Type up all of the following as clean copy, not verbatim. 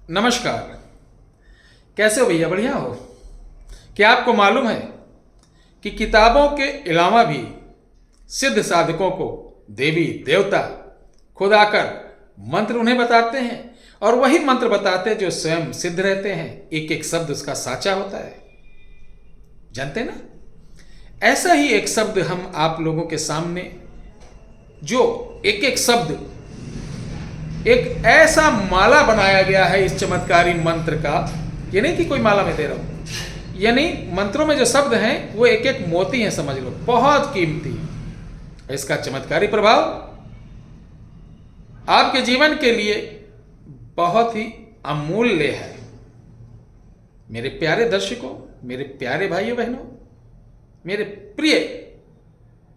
नमस्कार। कैसे हो भैया? बढ़िया हो? क्या आपको मालूम है कि किताबों के अलावा भी सिद्ध साधकों को देवी देवता खुद आकर मंत्र उन्हें बताते हैं और वही मंत्र बताते हैं जो स्वयं सिद्ध रहते हैं। एक एक शब्द उसका साचा होता है, जानते ना? ऐसा ही एक शब्द हम आप लोगों के सामने, जो एक एक शब्द एक ऐसा माला बनाया गया है इस चमत्कारी मंत्र का। ये नहीं कि कोई माला में दे रहा हूं, यानी मंत्रों में जो शब्द हैं वो एक एक मोती हैं, समझ लो, बहुत कीमती। इसका चमत्कारी प्रभाव आपके जीवन के लिए बहुत ही अमूल्य है। मेरे प्यारे दर्शकों, मेरे प्यारे भाइयों बहनों, मेरे प्रिय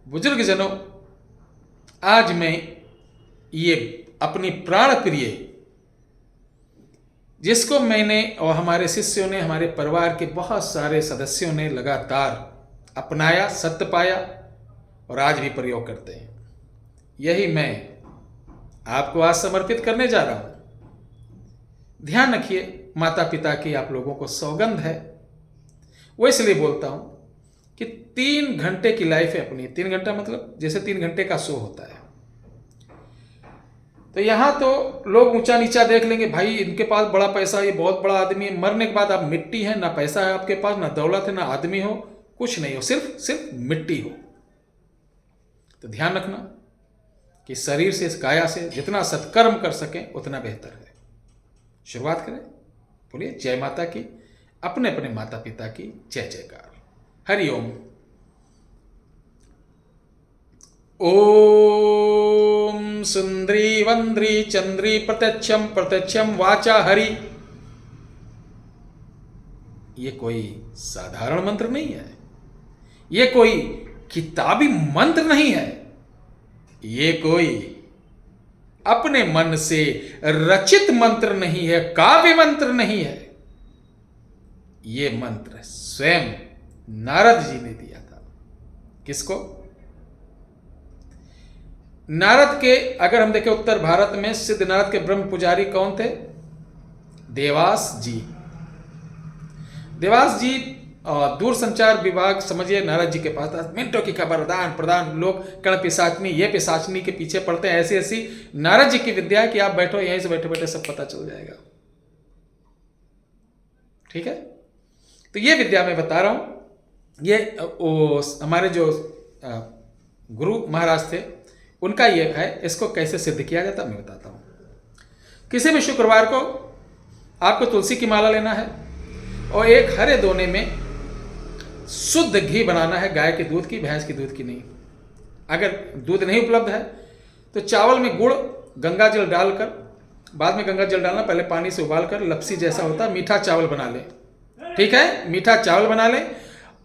बुजुर्गजनों, आज मैं ये अपनी प्राण प्रिय, जिसको मैंने और हमारे शिष्यों ने, हमारे परिवार के बहुत सारे सदस्यों ने लगातार अपनाया, सत्य पाया और आज भी प्रयोग करते हैं, यही मैं आपको आज समर्पित करने जा रहा हूं। ध्यान रखिए, माता पिता की आप लोगों को सौगंध है। वो इसलिए बोलता हूं कि 3 घंटे की लाइफ है अपनी। 3 घंटा मतलब जैसे 3 घंटे का शो होता है। तो यहां तो लोग ऊंचा नीचा देख लेंगे, भाई इनके पास बड़ा पैसा, ये बहुत बड़ा आदमी है। मरने के बाद आप मिट्टी है, ना पैसा है आपके पास, ना दौलत है, ना आदमी हो, कुछ नहीं हो, सिर्फ मिट्टी हो। तो ध्यान रखना कि शरीर से, इस काया से जितना सत्कर्म कर सकें उतना बेहतर है। शुरुआत करें। बोलिए जय माता की, अपने अपने माता पिता की जय जयकार। हरिओम। ओम सुंदरी वंद्री चंद्री प्रत्यक्षम प्रत्यक्षम वाचा हरि। ये कोई साधारण मंत्र नहीं है, ये कोई किताबी मंत्र नहीं है, ये कोई अपने मन से रचित मंत्र नहीं है, काव्य मंत्र नहीं है। ये मंत्र स्वयं नारद जी ने दिया था। किसको? नारद के, अगर हम देखें उत्तर भारत में सिद्ध नारद के ब्रह्म पुजारी कौन थे? देवास जी। देवास जी दूर संचार विभाग, समझिए, नारद जी के पास था। मिनटों की खबर आदान प्रदान, लोग कण पिशाचनी, ये पिशाचनी के पीछे पड़ते हैं। ऐसी ऐसी नारद जी की विद्या है कि आप बैठो, यहीं से बैठे बैठे सब पता चल जाएगा। ठीक है? तो ये विद्या मैं बता रहा हूं। ये हमारे जो गुरु महाराज थे उनका ये है। इसको कैसे सिद्ध किया जाता मैं बताता हूं। किसी भी शुक्रवार को आपको तुलसी की माला लेना है और एक हरे दोने में शुद्ध घी बनाना है, गाय के दूध की, भैंस के दूध की नहीं। अगर दूध नहीं उपलब्ध है तो चावल में गुड़, गंगा जल डालकर, बाद में गंगा जल डालना, पहले पानी से उबालकर लपसी जैसा होता है, मीठा चावल बना ले। ठीक है? मीठा चावल बना ले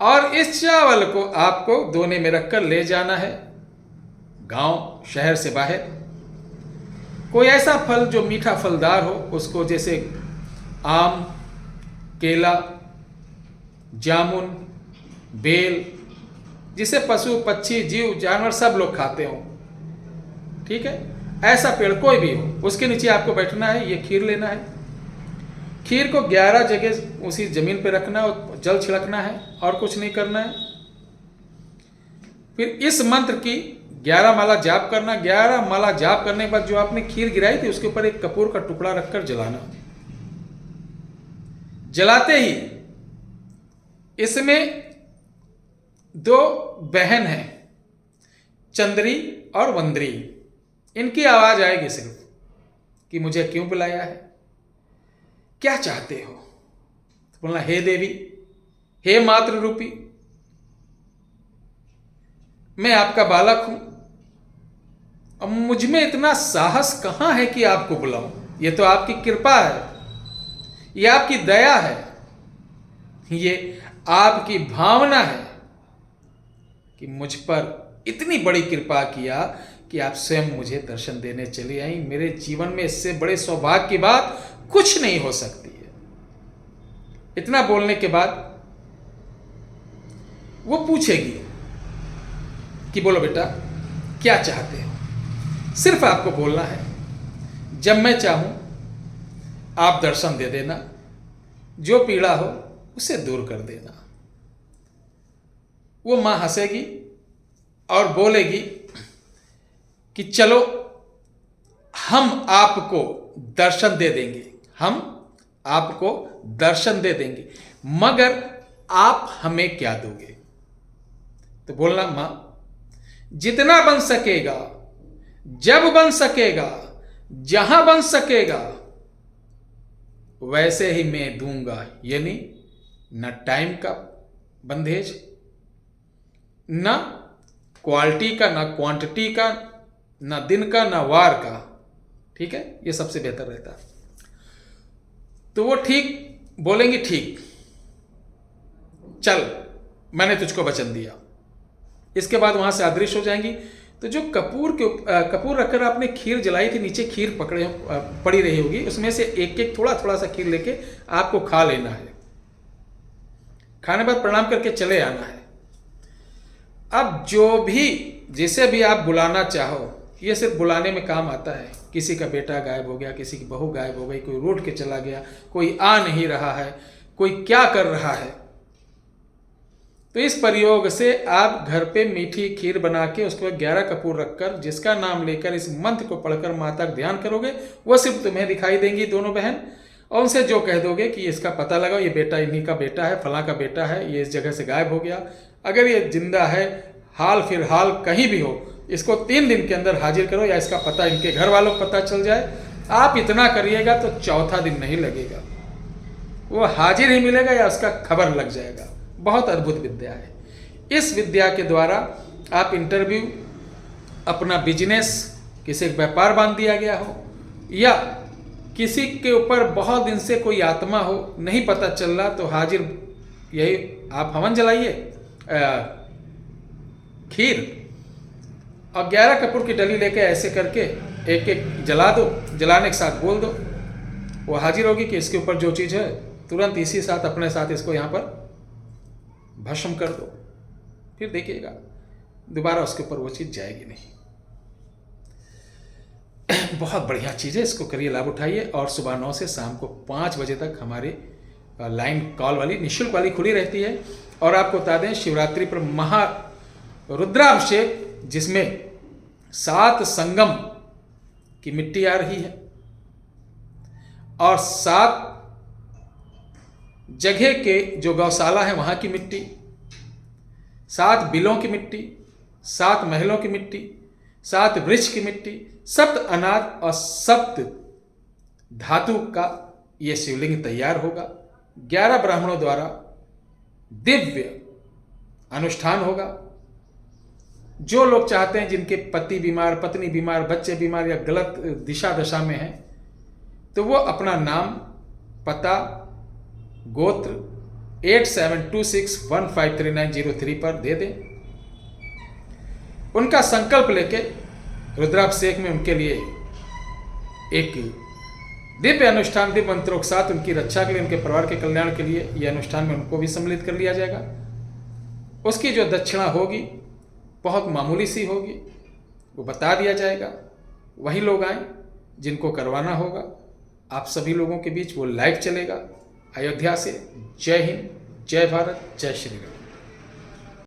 और इस चावल को आपको दोने में रखकर ले जाना है गांव, शहर से बाहर। कोई ऐसा फल जो मीठा फलदार हो, उसको, जैसे आम, केला, जामुन, बेल, जिसे पशु पक्षी जीव जानवर सब लोग खाते हो, ठीक है, ऐसा पेड़ कोई भी हो, उसके नीचे आपको बैठना है। ये खीर लेना है। खीर को 11 जगह उसी जमीन पे रखना और जल छिड़कना है और कुछ नहीं करना है। फिर इस मंत्र की 11 माला जाप करना। 11 माला जाप करने के बाद जो आपने खीर गिराई थी उसके ऊपर एक कपूर का टुकड़ा रखकर जलाना। जलाते ही इसमें 2 बहन हैं, चंद्री और वंद्री। इनकी आवाज आएगी सिर्फ कि मुझे क्यों बुलाया है, क्या चाहते हो। तो बोलना, हे देवी, हे मातृ रूपी, मैं आपका बालक हूं। अब मुझ में इतना साहस कहां है कि आपको बुलाऊं। ये तो आपकी कृपा है, ये आपकी दया है, ये आपकी भावना है कि मुझ पर इतनी बड़ी कृपा किया कि आप स्वयं मुझे दर्शन देने चली आई। मेरे जीवन में इससे बड़े सौभाग्य की बात कुछ नहीं हो सकती है। इतना बोलने के बाद वो पूछेगी कि बोलो बेटा, क्या चाहते हो। सिर्फ आपको बोलना है, जब मैं चाहूं आप दर्शन दे देना, जो पीड़ा हो उसे दूर कर देना। वो माँ हंसेगी और बोलेगी कि चलो हम आपको दर्शन दे देंगे, हम आपको दर्शन दे देंगे, मगर आप हमें क्या दोगे? तो बोलना, माँ जितना बन सकेगा, जब बन सकेगा, जहां बन सकेगा, वैसे ही मैं दूंगा। यानी न टाइम का बंधेज, न क्वालिटी का, न क्वांटिटी का, न दिन का, न वार का। ठीक है, ये सबसे बेहतर रहता है। तो वो ठीक बोलेंगी, ठीक चल, मैंने तुझको वचन दिया। इसके बाद वहां से अदृश्य हो जाएंगी। तो जो कपूर रखकर आपने खीर जलाई थी, नीचे खीर पड़ी रही होगी, उसमें से एक एक थोड़ा थोड़ा सा खीर लेके आपको खा लेना है। खाने बाद प्रणाम करके चले आना है। अब जो भी, जिसे भी आप बुलाना चाहो, ये सिर्फ बुलाने में काम आता है। किसी का बेटा गायब हो गया, किसी की बहू गायब हो गई, कोई रोड के चला गया, कोई आ नहीं रहा है, कोई क्या कर रहा है, तो इस प्रयोग से आप घर पे मीठी खीर बना के उसके बाद 11 कपूर रखकर, जिसका नाम लेकर इस मंत्र को पढ़कर माता का ध्यान करोगे, वह सिर्फ तुम्हें दिखाई देंगी दोनों बहन। और उनसे जो कह दोगे कि इसका पता लगाओ, ये बेटा इन्हीं का बेटा है, फलां का बेटा है, ये इस जगह से गायब हो गया, अगर ये जिंदा है, हाल फिलहाल कहीं भी हो, इसको 3 दिन के अंदर हाजिर करो, या इसका पता इनके घर वालों को पता चल जाए। आप इतना करिएगा तो चौथा दिन नहीं लगेगा, वो हाजिर ही मिलेगा या उसका खबर लग जाएगा। बहुत अद्भुत विद्या है। इस विद्या के द्वारा आप इंटरव्यू, अपना बिजनेस, किसी का व्यापार बांध दिया गया हो, या किसी के ऊपर बहुत दिन से कोई आत्मा हो, नहीं पता चल रहा, तो हाजिर यही आप हवन जलाइए, खीर और 11 कपूर की डली लेके ऐसे करके एक एक जला दो, जलाने के साथ बोल दो, वो हाजिर होगी कि इसके ऊपर जो चीज़ है तुरंत इसी साथ अपने साथ इसको यहाँ पर भस्म कर दो। फिर देखिएगा दोबारा उसके ऊपर वो चीज़ जाएगी नहीं। बहुत बढ़िया चीज़ है, इसको करिए, लाभ उठाइए। और सुबह 9 से शाम को 5 बजे तक हमारी लाइन कॉल वाली, निःशुल्क वाली खुली रहती है। और आपको बता दें, शिवरात्रि पर महा रुद्राभिषेक, जिसमें 7 संगम की मिट्टी आ रही है और 7 जगह के जो गौशाला है वहां की मिट्टी, 7 बिलों की मिट्टी, 7 महलों की मिट्टी, 7 वृक्ष की मिट्टी, 7 अनाज और 7 धातु का यह शिवलिंग तैयार होगा। 11 ब्राह्मणों द्वारा दिव्य अनुष्ठान होगा। जो लोग चाहते हैं, जिनके पति बीमार, पत्नी बीमार, बच्चे बीमार या गलत दिशा दशा में हैं, तो वो अपना नाम, पता, गोत्र 8726153903 पर दे दें। उनका संकल्प लेके रुद्राभिषेक में उनके लिए एक दिव्य अनुष्ठान, दिव्य मंत्रों के साथ उनकी रक्षा के लिए, उनके परिवार के कल्याण के लिए यह अनुष्ठान में उनको भी सम्मिलित कर लिया जाएगा। उसकी जो दक्षिणा होगी बहुत मामूली सी होगी, वो बता दिया जाएगा। वही लोग आए जिनको करवाना होगा। आप सभी लोगों के बीच वो लाइव चलेगा अयोध्या से। जय हिंद, जय भारत, जय श्री राम।